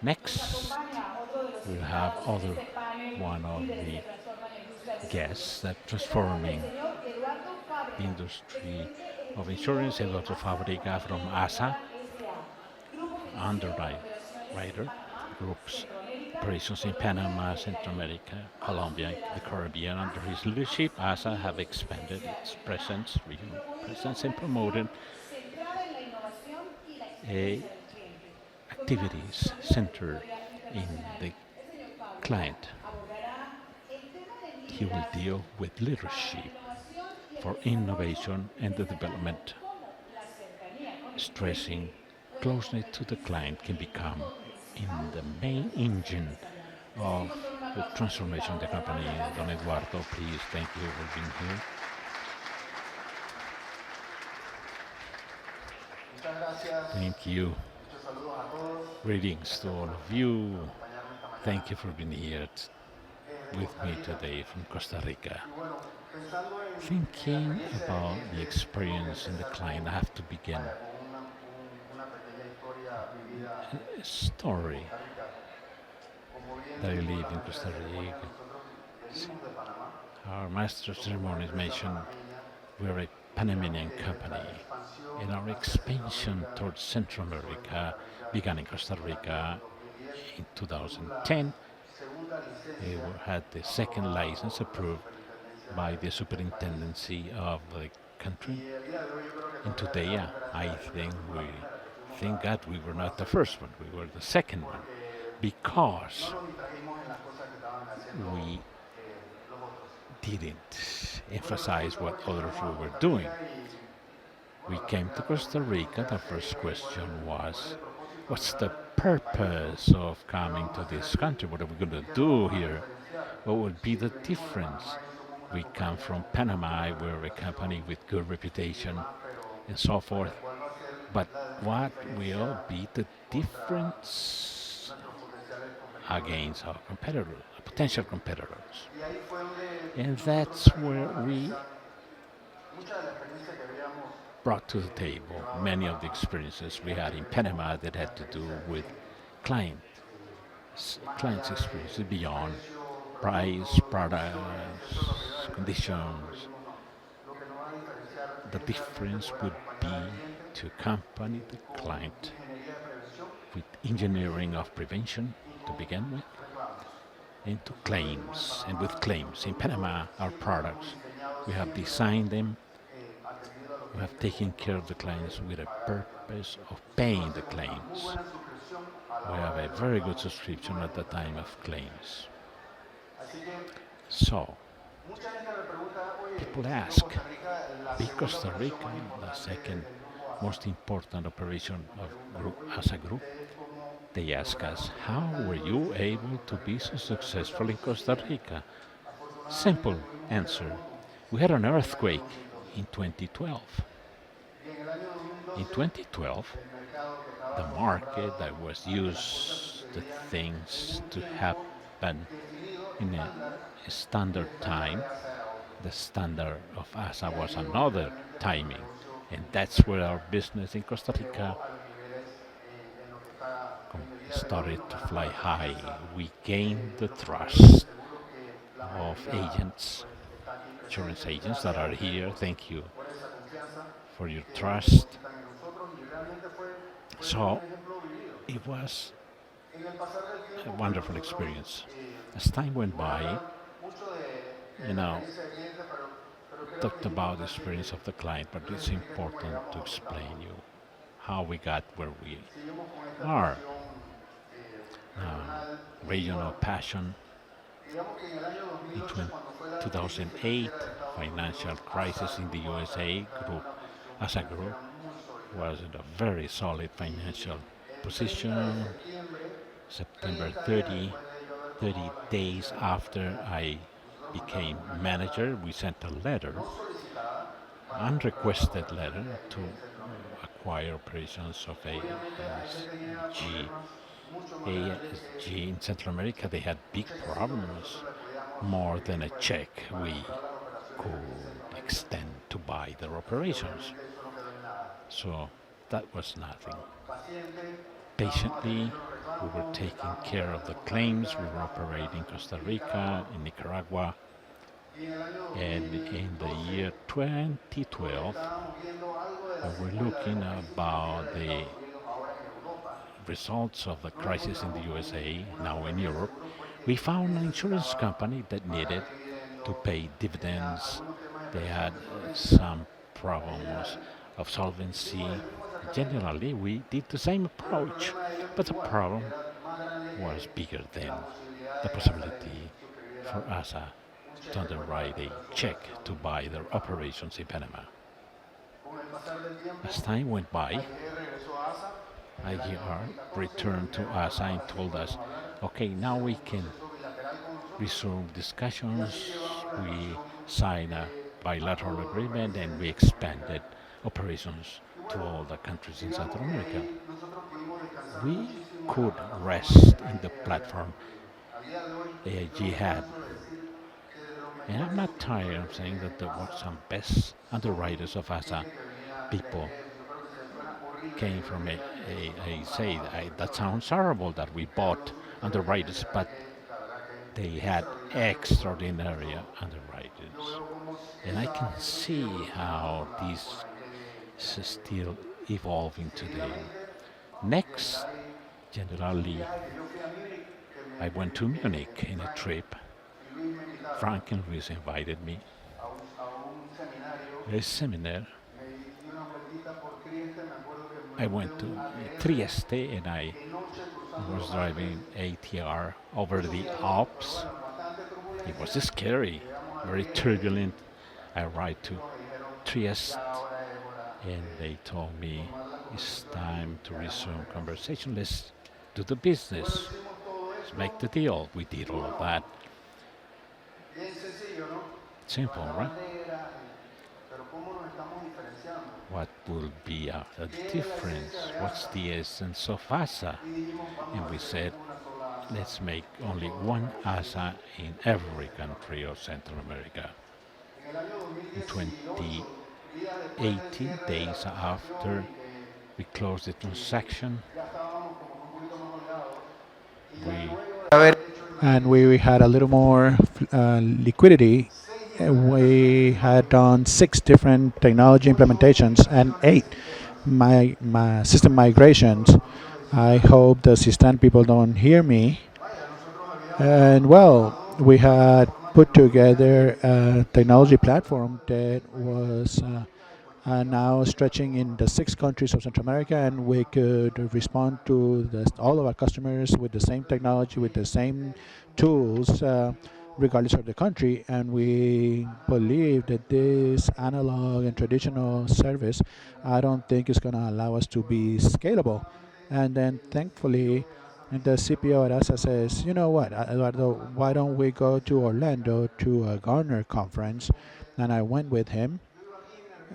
Next, we'll have other one of the guests that transforming the industry of insurance, Eduardo Fábrega from ASA, underwriter groups operations in Panama, Central America, Colombia, and the Caribbean. Under his leadership, ASA have expanded its presence, regional presence, and promoted a activities centered in the client. He will deal with leadership for innovation and the development, stressing closeness to the client can become in the main engine of the transformation of the company. Don Eduardo, please, thank you for being here. Thank you. Greetings to all of you. Thank you for being here with me today from Costa Rica. Thinking about the experience in the client, I have to begin a story that I live in Costa Rica. Our master of ceremonies mentioned we're a Panamanian company, and our expansion towards Central America began in Costa Rica in 2010. We had the second license approved by the superintendency of the country. And today, I think thank God we were not the first one, we were the second one, because we didn't emphasize what others were doing. We came to Costa Rica, the first question was, what's the purpose of coming to this country? What are we going to do here? What would be the difference? We come from Panama, we're a company with good reputation and so forth. But what will be the difference against our competitors, potential competitors? And that's where we brought to the table many of the experiences we had in Panama that had to do with clients' experiences beyond price, products, conditions. The difference would be to accompany the client with engineering of prevention to begin with, and to claims. And with claims in Panama, our products, we have designed them, we have taken care of the clients with a purpose of paying the claims. We have a very good subscription at the time of claims. So, people ask, be Costa Rica the second most important operation of group as a group? They ask us, how were you able to be so successful in Costa Rica? Simple answer. We had an earthquake in 2012. In 2012, the market that was used to things to happen in a standard time, the standard of ASA was another timing. And that's where our business in Costa Rica started to fly high. We gained the trust of agents, insurance agents that are here. Thank you for your trust. So it was a wonderful experience. As time went by, you know, talked about the experience of the client, but it's important to explain you how we got where we are. Regional passion. In 2008, financial crisis in the USA group, as a group, was in a very solid financial position. September 30 days after I became manager, we sent a letter, unrequested letter, to acquire operations of ASG in Central America. They had big problems, more than a check we could extend to buy their operations. So that was nothing. Patiently, We were taking care of the claims. We were operating in Costa Rica, in Nicaragua, and in the year 2012, we were looking about the results of the crisis in the USA, now in Europe. We found an insurance company that needed to pay dividends. They had some problems of solvency. Generally, we did the same approach, but the problem was bigger than the possibility for ASA to underwrite a check to buy their operations in Panama. As time went by, IGR returned to ASA and told us, okay, now we can resume discussions. We signed a bilateral agreement and we expanded operations to all the countries in Central America. We could rest in the platform AIG had. And I'm not tired of saying that there were some best underwriters of ASA people came from a say that sounds horrible that we bought underwriters, but they had extraordinary underwriters. And I can see how this is still evolving today. Next, generally, I went to Munich in a trip. Frank and Luis invited me to a seminar. I went to Trieste and I was driving ATR over the Alps. It was scary, very turbulent. I arrived to Trieste and they told me it's time to resume conversation. Let's do the business. Let's make the deal. We did all of that. Simple, right? What will be the difference? What's the essence of ASA? And we said, let's make only one ASA in every country of Central America. In 2018 days after we closed the transaction, we and we had a little more liquidity. We had done 6 different technology implementations and 8 my system migrations. I hope the Sistan people don't hear me. And well, we had put together a technology platform that was now stretching in the 6 countries of Central America, and we could respond to all of our customers with the same technology, with the same tools, regardless of the country. And we believe that this analog and traditional service, I don't think is going to allow us to be scalable. And then thankfully, the CPO at ASA says, you know what, Eduardo, why don't we go to Orlando to a Gartner conference? And I went with him.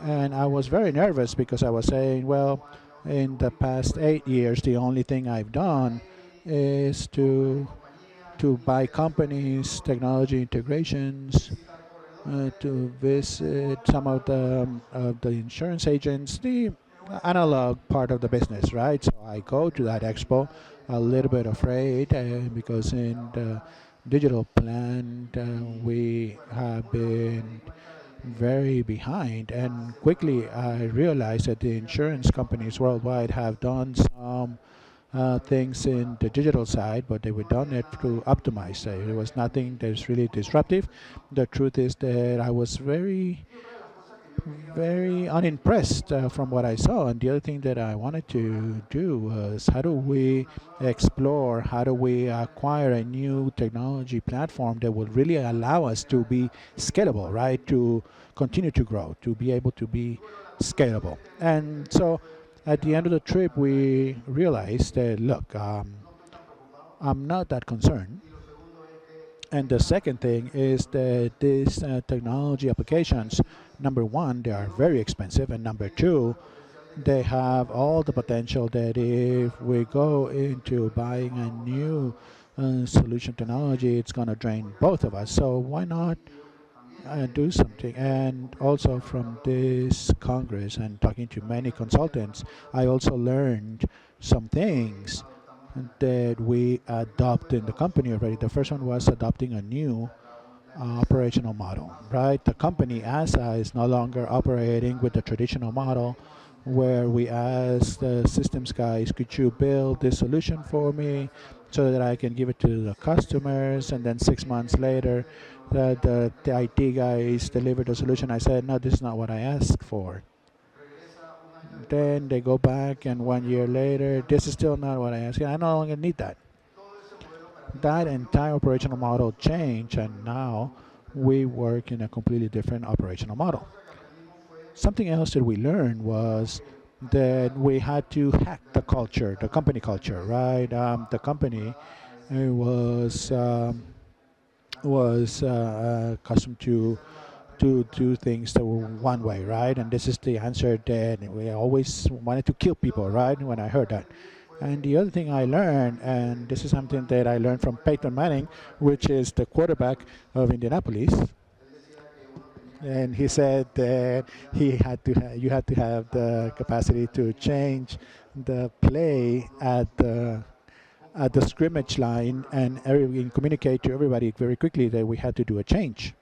And I was very nervous because I was saying, well, in the past 8 years, the only thing I've done is to buy companies, technology integrations, to visit some of the insurance agents, the analog part of the business, right? So I go to that expo a little bit afraid because in the digital plan we have been very behind, and quickly I realized that the insurance companies worldwide have done some things in the digital side, but they were done it to optimize. It was nothing that's really disruptive. The truth is that I was very unimpressed from what I saw. And the other thing that I wanted to do was how do we explore, how do we acquire a new technology platform that will really allow us to be scalable, right? To continue to grow, to be able to be scalable. And so at the end of the trip, we realized that, look, I'm not that concerned. And the second thing is that these technology applications, number one, they are very expensive, and number two, they have all the potential that if we go into buying a new solution technology, it's going to drain both of us. So why not do something? And also from this Congress and talking to many consultants, I also learned some things that we adopt in the company already. The first one was adopting a new operational model, right? The company ASA is no longer operating with the traditional model where we ask the systems guys, could you build this solution for me so that I can give it to the customers? And then 6 months later, the IT guys delivered the solution. I said, no, this is not what I asked for. Then they go back, and 1 year later, this is still not what I asked. I no longer need that. That entire operational model changed, and now we work in a completely different operational model. Something else that we learned was that we had to hack the culture, the company culture, right? The company was accustomed to do things that were one way, right? And this is the answer that we always wanted to kill people, right? When I heard that. And the other thing I learned, and this is something that I learned from Peyton Manning, which is the quarterback of Indianapolis, and he said that you had to have the capacity to change the play at the scrimmage line and communicate to everybody very quickly that we had to do a change.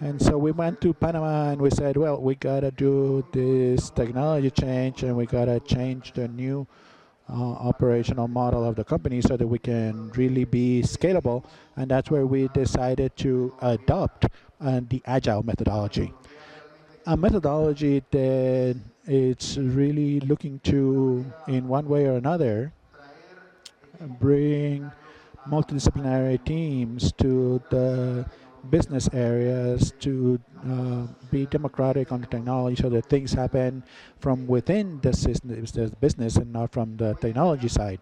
And so we went to Panama and we said, well, we gotta do this technology change and we gotta change the new operational model of the company so that we can really be scalable. And that's where we decided to adopt the agile methodology. A methodology that it's really looking to, in one way or another, bring multidisciplinary teams to the business areas to be democratic on the technology so that things happen from within the business and not from the technology side.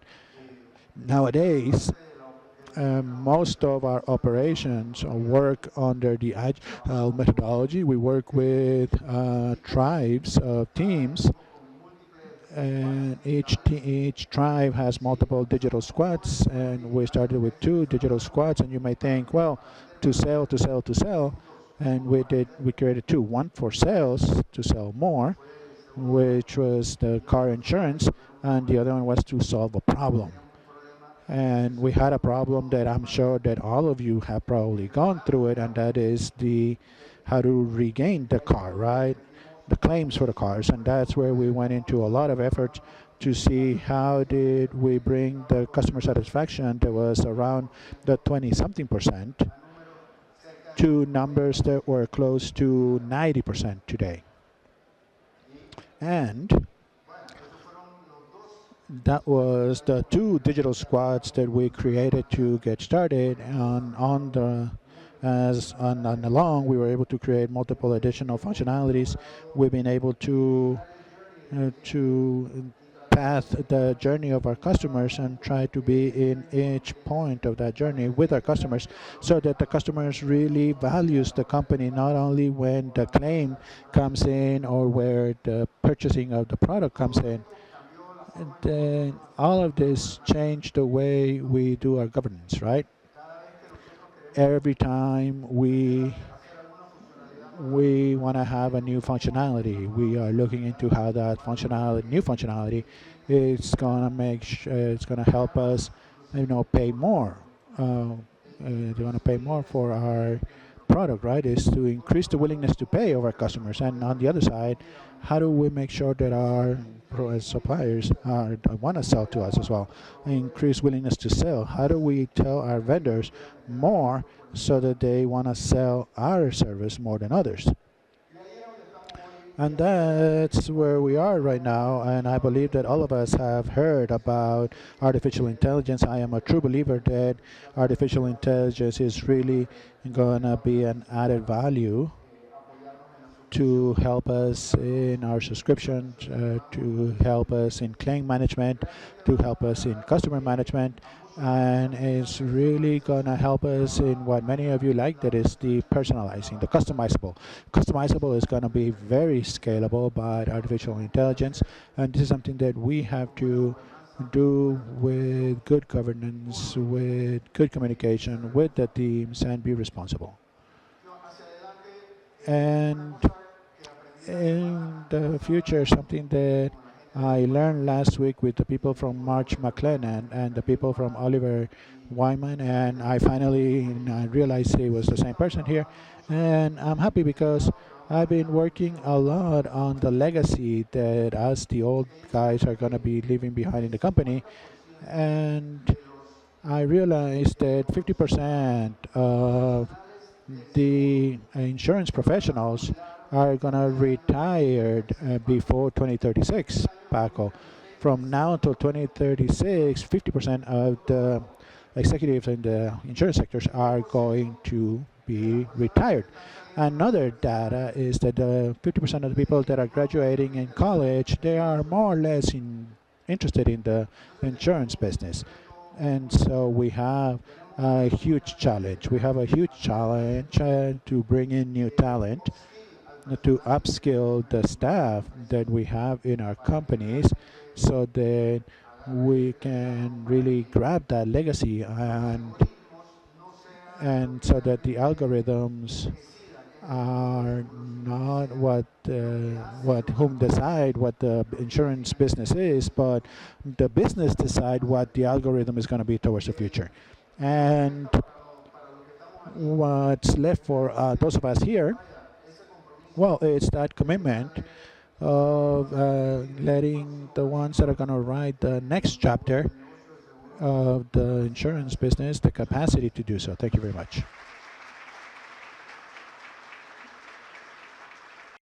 Nowadays, most of our operations work under the agile methodology. We work with tribes of teams, and each tribe has multiple digital squads, and we started with 2 digital squads. And you may think, well, to sell, and we created 2. One for sales to sell more, which was the car insurance, and the other one was to solve a problem. And we had a problem that I'm sure that all of you have probably gone through it, and that is the how to regain the car, right? The claims for the cars. And that's where we went into a lot of effort to see how did we bring the customer satisfaction that was around the 20-something% to numbers that were close to 90% today. And that was the 2 digital squads that we created to get started. On along, we were able to create multiple additional functionalities. We've been able to path the journey of our customers and try to be in each point of that journey with our customers so that the customers really values the company, not only when the claim comes in or where the purchasing of the product comes in. And then all of this changed the way we do our governance, right? Every time we want to have a new functionality, we are looking into how that new functionality, is gonna it's gonna help us, pay more. They want to pay more for our product, right? Is to increase the willingness to pay of our customers. And on the other side, how do we make sure that our suppliers want to sell to us as well? Increase willingness to sell. How do we tell our vendors more so that they want to sell our service more than others? And that's where we are right now, and I believe that all of us have heard about artificial intelligence. I am a true believer that artificial intelligence is really going to be an added value to help us in our subscription, to help us in claim management, to help us in customer management, and it's really going to help us in what many of you like, that is the personalizing, the customizable. Customizable is going to be very scalable by artificial intelligence, and this is something that we have to do with good governance, with good communication with the teams, and be responsible. And in the future, something that I learned last week with the people from March McLennan and the people from Oliver Wyman, and I finally realized he was the same person here. And I'm happy because I've been working a lot on the legacy that us, the old guys, are going to be leaving behind in the company. And I realized that 50% of the insurance professionals are going to retire before 2036, Paco. From now till 2036, 50% of the executives in the insurance sectors are going to be retired. Another data is that 50% of the people that are graduating in college, they are more or less interested in the insurance business. And so we have a huge challenge. We have a huge challenge to bring in new talent, to upskill the staff that we have in our companies so that we can really grab that legacy and so that the algorithms are not what whom decide what the insurance business is, but the business decide what the algorithm is going to be towards the future. And what's left for those of us here, well, it's that commitment of letting the ones that are going to write the next chapter of the insurance business the capacity to do so. Thank you very much.